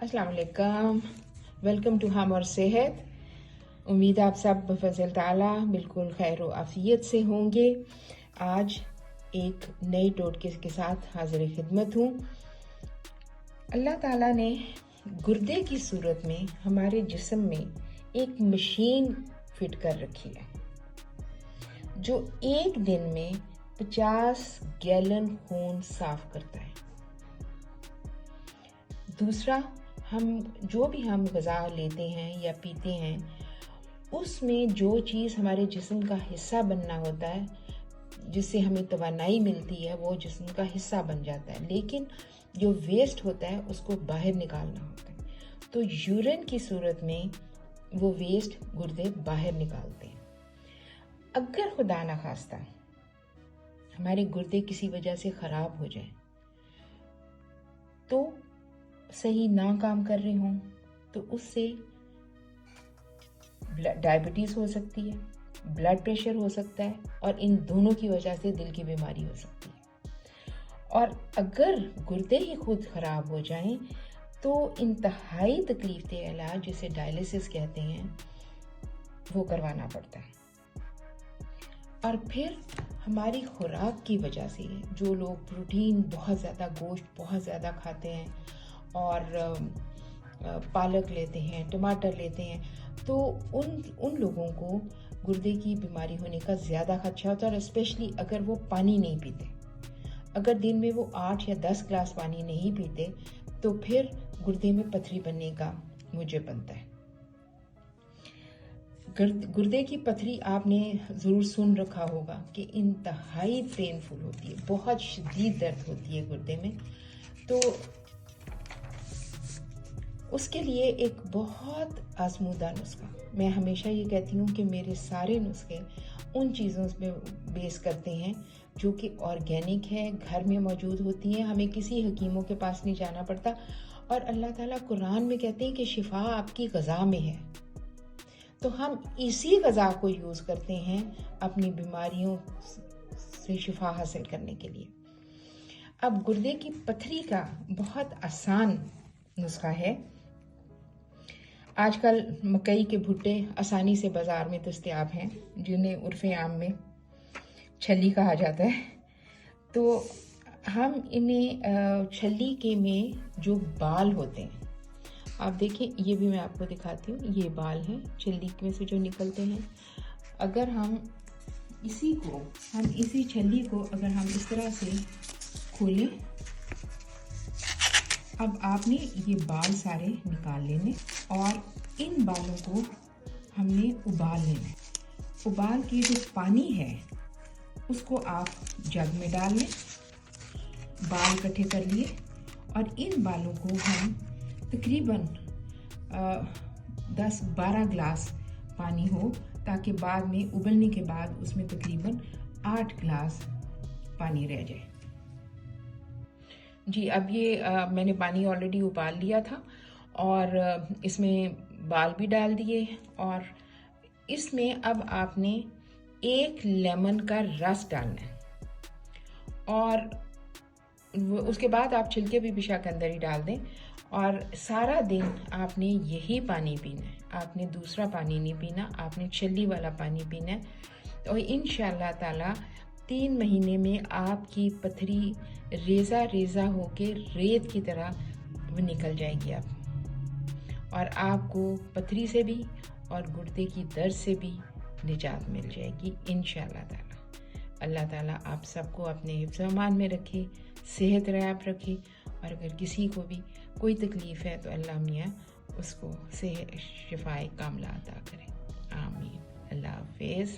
अस्सलाम वालेकुम, welcome to हम और सेहत। उम्मीद है आप सब बफज़ल ताला बिल्कुल खैर व आफियत से होंगे। आज एक नई टोटके के साथ हाजिर खिदमत हूँ। अल्लाह ताला ने गुर्दे की सूरत में हमारे जिस्म में एक मशीन फिट कर रखी है जो एक दिन में 50 गैलन खून साफ करता है। दूसरा, हम जो भी हम ग़िज़ा लेते हैं या पीते हैं उसमें जो चीज़ हमारे जिस्म का हिस्सा बनना होता है, जिससे हमें तवानाई मिलती है, वो जिस्म का हिस्सा बन जाता है, लेकिन जो वेस्ट होता है उसको बाहर निकालना होता है। तो यूरिन की सूरत में वो वेस्ट गुर्दे बाहर निकालते हैं। अगर खुदा न खास्ता हमारे गुर्दे किसी वजह से ख़राब हो जाए, तो सही ना काम कर रहे हों, तो उससे डायबिटीज़ हो सकती है, ब्लड प्रेशर हो सकता है, और इन दोनों की वजह से दिल की बीमारी हो सकती है। और अगर गुर्दे ही खुद ख़राब हो जाएं, तो इंतहाई तकलीफ़देह इलाज जिसे डायलिसिस कहते हैं वो करवाना पड़ता है। और फिर हमारी खुराक की वजह से जो लोग प्रोटीन बहुत ज़्यादा, गोश्त बहुत ज़्यादा खाते हैं और पालक लेते हैं, टमाटर लेते हैं, तो उन लोगों को गुर्दे की बीमारी होने का ज़्यादा खदशा होता है। और स्पेशली अगर वो पानी नहीं पीते, अगर दिन में वो 8 या 10 गिलास पानी नहीं पीते, तो फिर गुर्दे में पथरी बनने का मूजब बनता है। गुर्दे की पथरी आपने ज़रूर सुन रखा होगा कि इंतहाई पेनफुल होती है, बहुत शदीद दर्द होती है गुर्दे में। तो उसके लिए एक बहुत आजमूदा नुस्खा, मैं हमेशा ये कहती हूँ कि मेरे सारे नुस्खे उन चीज़ों पे बेस करते हैं जो कि ऑर्गेनिक है, घर में मौजूद होती हैं, हमें किसी हकीमों के पास नहीं जाना पड़ता। और अल्लाह ताला कुरान में कहते हैं कि शिफा आपकी ग़िज़ा में है, तो हम इसी ग़िज़ा को यूज़ करते हैं अपनी बीमारियों से शिफा हासिल करने के लिए। अब गुर्दे की पथरी का बहुत आसान नुस्खा है। आजकल मकई के भुट्टे आसानी से बाज़ार में दस्तयाब हैं, जिन्हें उर्फ़े आम में छल्ली कहा जाता है। तो हम इन्हें छल्ली के में जो बाल होते हैं, आप देखें, ये भी मैं आपको दिखाती हूँ, ये बाल हैं छल्ली में से जो निकलते हैं। अगर हम इसी छल्ली को अगर हम इस तरह से खोलें, अब आपने ये बाल सारे निकाल लेने और इन बालों को हमने उबाल लेना है। उबाल के जो पानी है उसको आप जग में डाल लें, बाल इकट्ठे कर लिए, और इन बालों को हम तकरीबन 10-12 गिलास पानी हो, ताकि बाद में उबलने के बाद उसमें तकरीबन 8 गिलास पानी रह जाए। जी, अब ये मैंने पानी ऑलरेडी उबाल लिया था और इसमें बाल भी डाल दिए, और इसमें अब आपने 1 लेमन का रस डालना है, और उसके बाद आप छिलके भी पिशा के अंदर ही डाल दें। और सारा दिन आपने यही पानी पीना है, आपने दूसरा पानी नहीं पीना, आपने छल्ली वाला पानी पीना है। और इंशाअल्लाह ताला 3 महीने में आपकी पथरी रेज़ा रेज़ा होके रेत की तरह निकल जाएगी और आपको पथरी से भी और गुर्दे की दर्द से भी निजात मिल जाएगी इंशाअल्लाह ताला। अल्लाह ताला आप सबको अपने हिफ्ज़-ओ-अमान में रखे, सेहत याब रखे, और अगर किसी को भी कोई तकलीफ़ है तो अल्लाह मियाँ उसको शिफ़ाए कामिला अता करें। आमीन। अल्लाह हाफ़िज़।